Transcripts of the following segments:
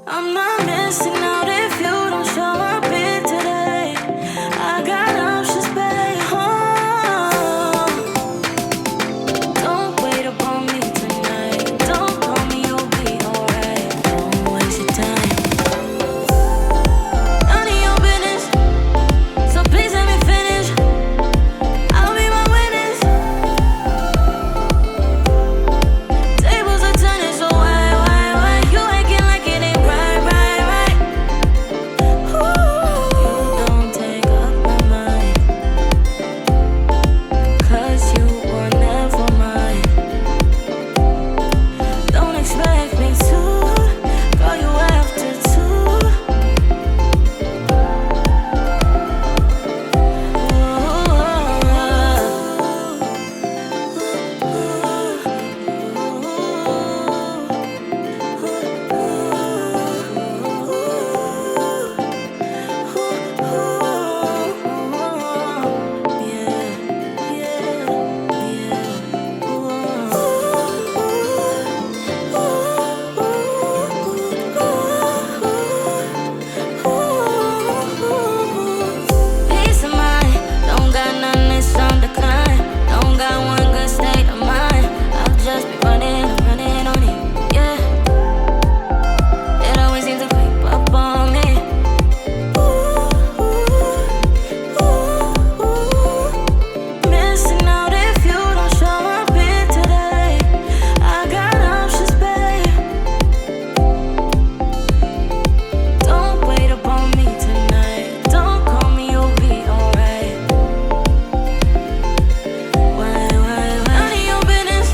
I'm not missing out if you don't show up here today. I got options, babe. Oh, don't wait upon me tonight. Don't call me, you'll be alright. Don't waste your time. None of your business, so please let me finish. I'll be my witness. Tables are turning, so why you acting like it ain't right? Ooh, you don't take up my mind, 'cause you were never mine. Don't expect me to call you after two. Peace of mind, don't got none, it's on decline. Don't got one good state of mind. I've just been running on it, yeah. It always seems to creep up on me. Missing out if you don't show up here today. I got options, babe. Don't wait upon me tonight. Don't call me, you'll be alright. Why? None of your business,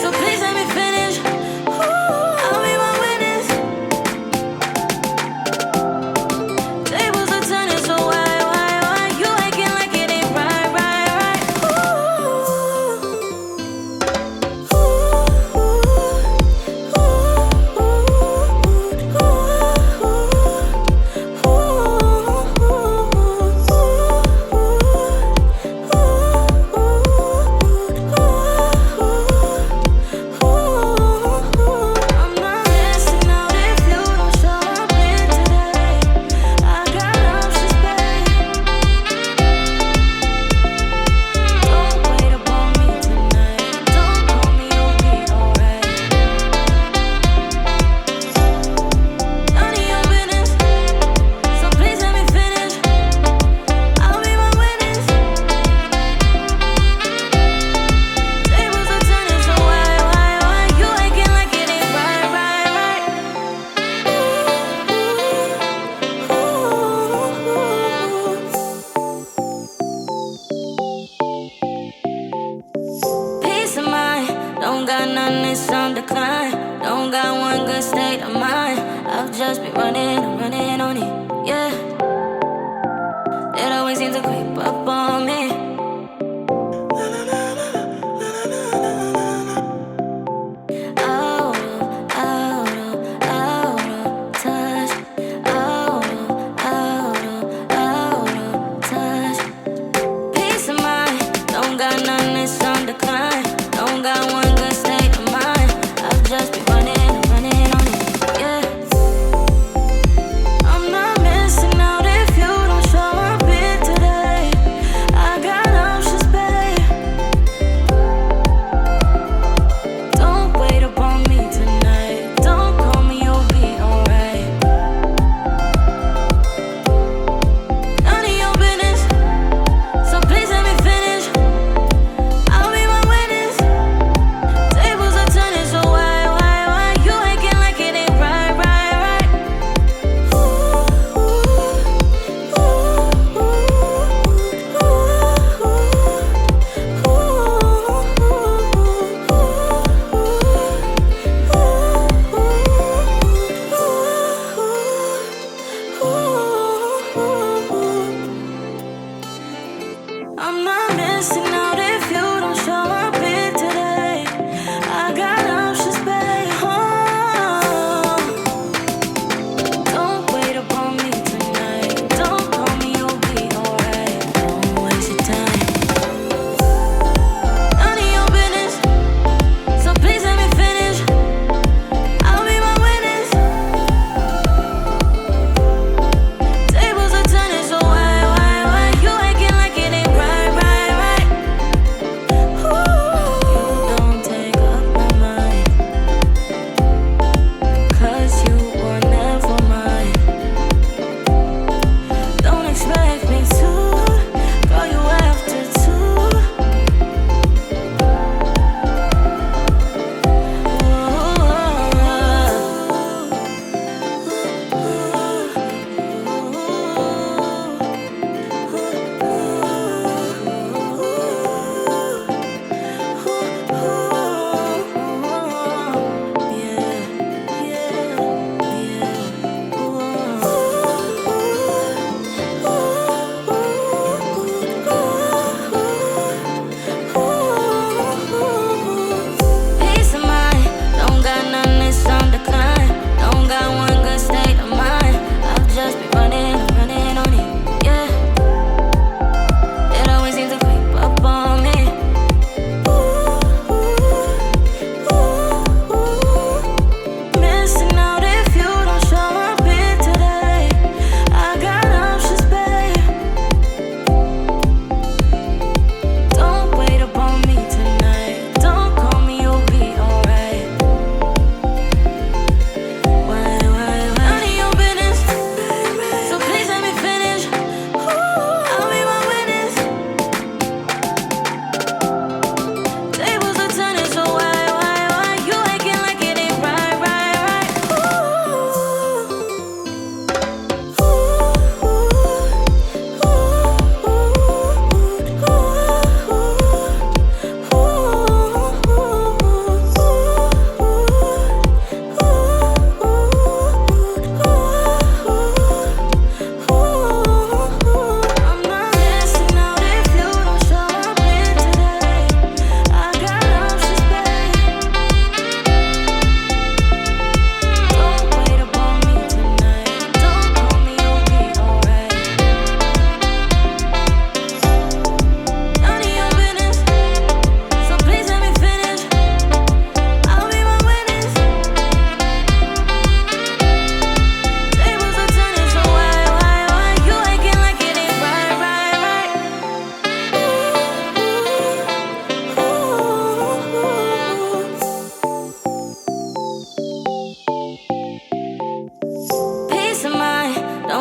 so please let me finish. I'll be my witness. Tables are turning, so why you acting like it ain't right? I'm not missing out if you don't show up here today. I got options, babe. Don't wait upon me tonight. Don't call me, you'll be alright. None of your business, so please let me finish. I'll be my witness. Tables are turning, so why you acting like it ain't right? Peace of mind, don't got none, it's on decline. Don't got one good state of mind. I've just been running on it, yeah. It always seems to creep up on me. Out of touch. Out of touch. Peace of mind, don't got none, it's on decline. Don't got one good state of mind. I've just been running on it, yeah.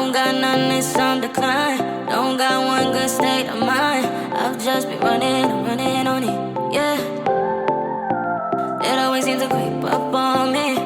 Don't got none, it's on decline. Don't got one good state of mind. I've just been running on it, yeah. It always seems to creep up on me.